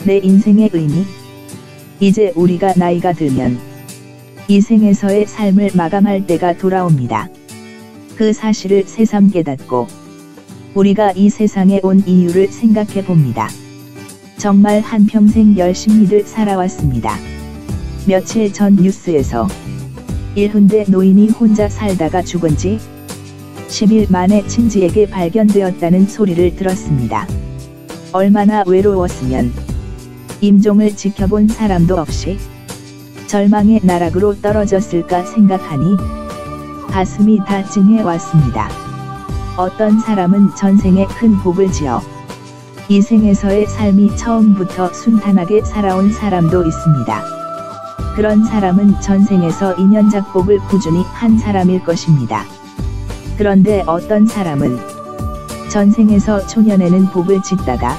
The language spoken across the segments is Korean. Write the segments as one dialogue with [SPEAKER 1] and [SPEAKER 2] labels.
[SPEAKER 1] 내 인생의 의미. 이제 우리가 나이가 들면 이 생에서의 삶을 마감할 때가 돌아옵니다. 그 사실을 새삼 깨닫고 우리가 이 세상에 온 이유를 생각해 봅니다. 정말 한평생 열심히들 살아왔습니다. 며칠 전 뉴스에서 1훈대 노인이 혼자 살다가 죽은 지 10일 만에 친지에게 발견되었다는 소리를 들었습니다. 얼마나 외로웠으면 임종을 지켜본 사람도 없이 절망의 나락으로 떨어졌을까 생각하니 가슴이 다 찡해 왔습니다. 어떤 사람은 전생에 큰 복을 지어 이 생에서의 삶이 처음부터 순탄하게 살아온 사람도 있습니다. 그런 사람은 전생에서 인연작복을 꾸준히 한 사람일 것입니다. 그런데 어떤 사람은 전생에서 초년에는 복을 짓다가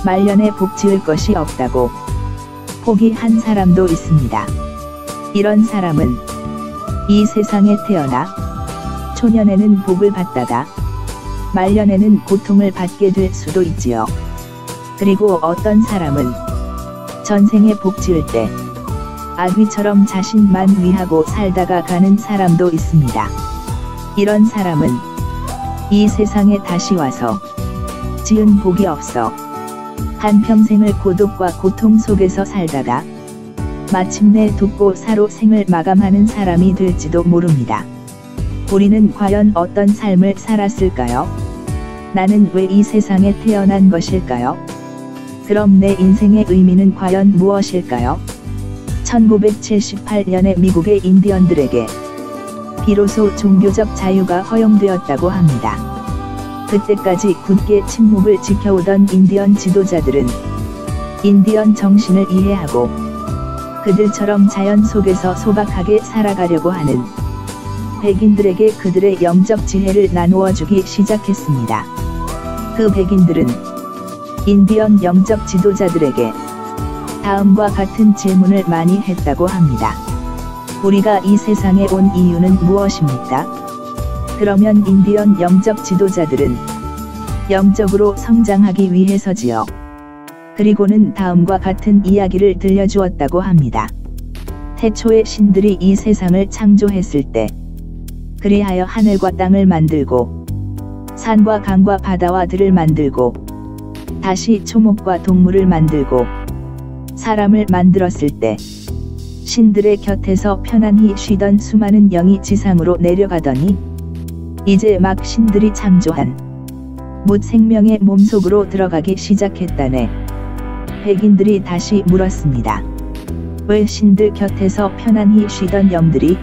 [SPEAKER 1] 말년에 복 지을 것이 없다고 포기한 사람도 있습니다. 이런 사람은 이 세상에 태어나 초년에는 복을 받다가 말년에는 고통을 받게 될 수도 있지요. 그리고 어떤 사람은 전생에 복 지을 때 아귀처럼 자신만 위하고 살다가 가는 사람도 있습니다. 이런 사람은 이 세상에 다시 와서 지은 복이 없어 한평생을 고독과 고통 속에서 살다가 마침내 독고사로 생을 마감하는 사람이 될지도 모릅니다. 우리는 과연 어떤 삶을 살았을까요? 나는 왜 이 세상에 태어난 것일까요? 그럼 내 인생의 의미는 과연 무엇일까요? 1978년에 미국의 인디언들에게 비로소 종교적 자유가 허용되었다고 합니다. 그때까지 굳게 침묵을 지켜오던 인디언 지도자들은 인디언 정신을 이해하고 그들처럼 자연 속에서 소박하게 살아가려고 하는 백인들에게 그들의 영적 지혜를 나누어 주기 시작했습니다. 그 백인들은 인디언 영적 지도자들에게 다음과 같은 질문을 많이 했다고 합니다. 우리가 이 세상에 온 이유는 무엇입니까? 그러면 인디언 영적 지도자들은 영적으로 성장하기 위해서지요. 그리고는 다음과 같은 이야기를 들려주었다고 합니다. 태초에 신들이 이 세상을 창조했을 때 그리하여 하늘과 땅을 만들고 산과 강과 바다와 들을 만들고 다시 초목과 동물을 만들고 사람을 만들었을 때 신들의 곁에서 편안히 쉬던 수많은 영이 지상으로 내려가더니 이제 막 신들이 창조한 무생명의 몸속으로 들어가기 시작했다네. 백인들이 다시 물었습니다. 왜 신들 곁에서 편안히 쉬던 영들이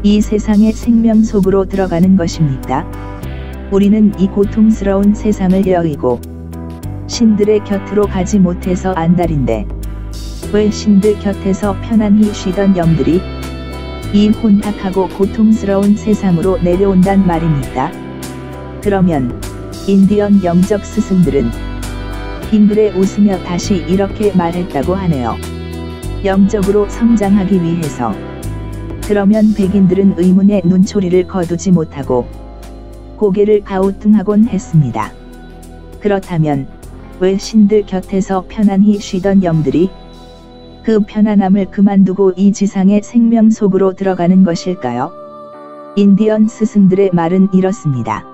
[SPEAKER 1] 이 세상의 생명 속으로 들어가는 것입니까? 우리는 이 고통스러운 세상을 여의고 신들의 곁으로 가지 못해서 안달인데 왜 신들 곁에서 편안히 쉬던 영들이 이 혼탁하고 고통스러운 세상으로 내려온단 말입니까? 그러면 인디언 영적 스승들은 빙그레 웃으며 다시 이렇게 말했다고 하네요. 영적으로 성장하기 위해서. 그러면 백인들은 의문의 눈초리를 거두지 못하고 고개를 가우뚱하곤 했습니다. 그렇다면 왜 신들 곁에서 편안히 쉬던 영들이 그 편안함을 그만두고 이 지상의 생명 속으로 들어가는 것일까요? 인디언 스승들의 말은 이렇습니다.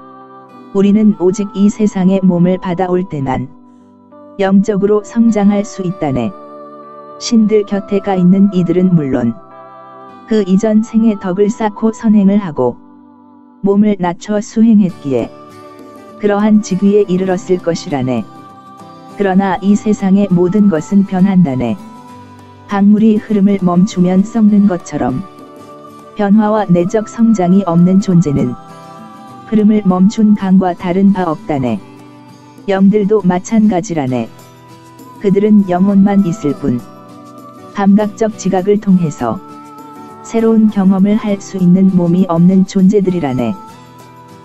[SPEAKER 1] 우리는 오직 이 세상의 몸을 받아올 때만 영적으로 성장할 수 있다네. 신들 곁에 가 있는 이들은 물론 그 이전 생의 덕을 쌓고 선행을 하고 몸을 낮춰 수행했기에 그러한 직위에 이르렀을 것이라네. 그러나 이 세상의 모든 것은 변한다네. 강물이 흐름을 멈추면 썩는 것처럼 변화와 내적 성장이 없는 존재는 흐름을 멈춘 강과 다른 바 없다네. 영들도 마찬가지라네. 그들은 영혼만 있을 뿐 감각적 지각을 통해서 새로운 경험을 할 수 있는 몸이 없는 존재들이라네.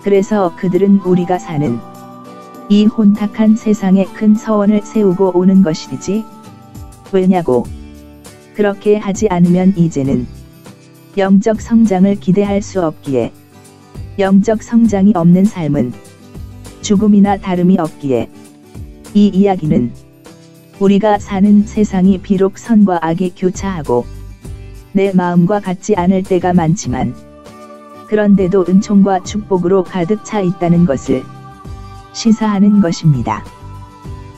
[SPEAKER 1] 그래서 그들은 우리가 사는 이 혼탁한 세상에 큰 서원을 세우고 오는 것이지. 왜냐고? 그렇게 하지 않으면 이제는 영적 성장을 기대할 수 없기에, 영적 성장이 없는 삶은 죽음이나 다름이 없기에, 이 이야기는 우리가 사는 세상이 비록 선과 악이 교차하고 내 마음과 같지 않을 때가 많지만 그런데도 은총과 축복으로 가득 차 있다는 것을 시사하는 것입니다.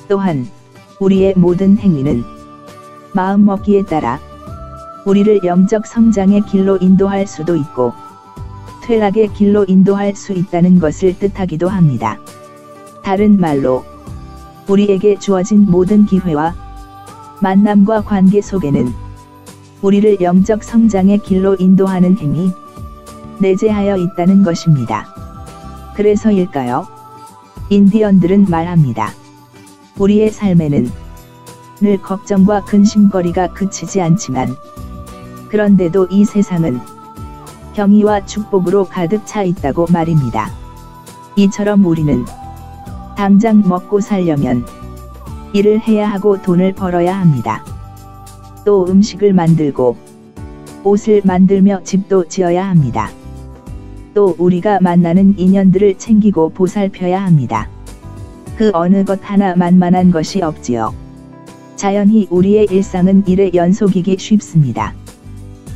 [SPEAKER 1] 또한 우리의 모든 행위는 마음먹기에 따라 우리를 영적 성장의 길로 인도할 수도 있고 퇴락의 길로 인도할 수 있다는 것을 뜻하기도 합니다. 다른 말로 우리에게 주어진 모든 기회와 만남과 관계 속에는 우리를 영적 성장의 길로 인도하는 힘이 내재하여 있다는 것입니다. 그래서일까요? 인디언들은 말합니다. 우리의 삶에는 늘 걱정과 근심거리가 그치지 않지만 그런데도 이 세상은 경의와 축복으로 가득 차 있다고 말입니다. 이처럼 우리는 당장 먹고 살려면 일을 해야 하고 돈을 벌어야 합니다. 또 음식을 만들고 옷을 만들며 집도 지어야 합니다. 또 우리가 만나는 인연들을 챙기고 보살펴야 합니다. 그 어느 것 하나 만만한 것이 없지요. 자연히 우리의 일상은 일의 연속이기 쉽습니다.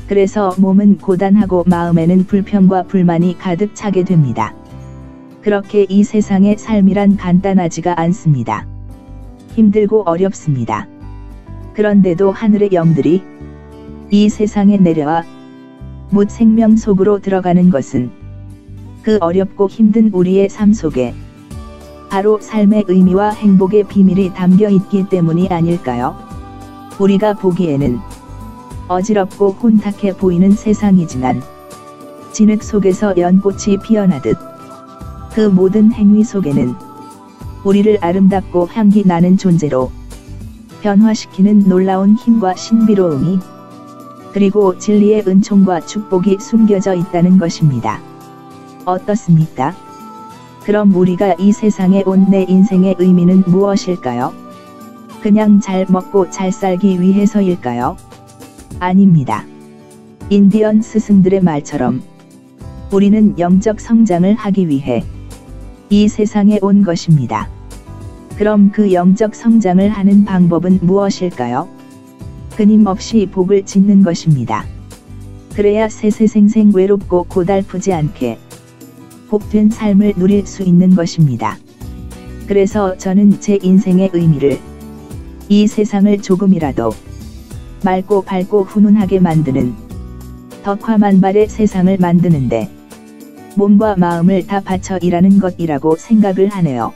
[SPEAKER 1] 그래서 몸은 고단하고 마음에는 불평과 불만이 가득 차게 됩니다. 그렇게 이 세상의 삶이란 간단하지가 않습니다. 힘들고 어렵습니다. 그런데도 하늘의 영들이 이 세상에 내려와 못 생명 속으로 들어가는 것은 그 어렵고 힘든 우리의 삶 속에 바로 삶의 의미와 행복의 비밀이 담겨 있기 때문이 아닐까요? 우리가 보기에는 어지럽고 혼탁해 보이는 세상이지만 진흙 속에서 연꽃이 피어나듯 그 모든 행위 속에는 우리를 아름답고 향기 나는 존재로 변화시키는 놀라운 힘과 신비로움이 그리고 진리의 은총과 축복이 숨겨져 있다는 것입니다. 어떻습니까? 그럼 우리가 이 세상에 온 내 인생의 의미는 무엇일까요? 그냥 잘 먹고 잘 살기 위해서일까요? 아닙니다. 인디언 스승들의 말처럼 우리는 영적 성장을 하기 위해 이 세상에 온 것입니다. 그럼 그 영적 성장을 하는 방법은 무엇일까요? 끊임없이 복을 짓는 것입니다. 그래야 세세생생 외롭고 고달프지 않게 복된 삶을 누릴 수 있는 것입니다. 그래서 저는 제 인생의 의미를 이 세상을 조금이라도 맑고 밝고 훈훈하게 만드는 덕화만발의 세상을 만드는데 몸과 마음을 다 바쳐 일하는 것이라고 생각을 하네요.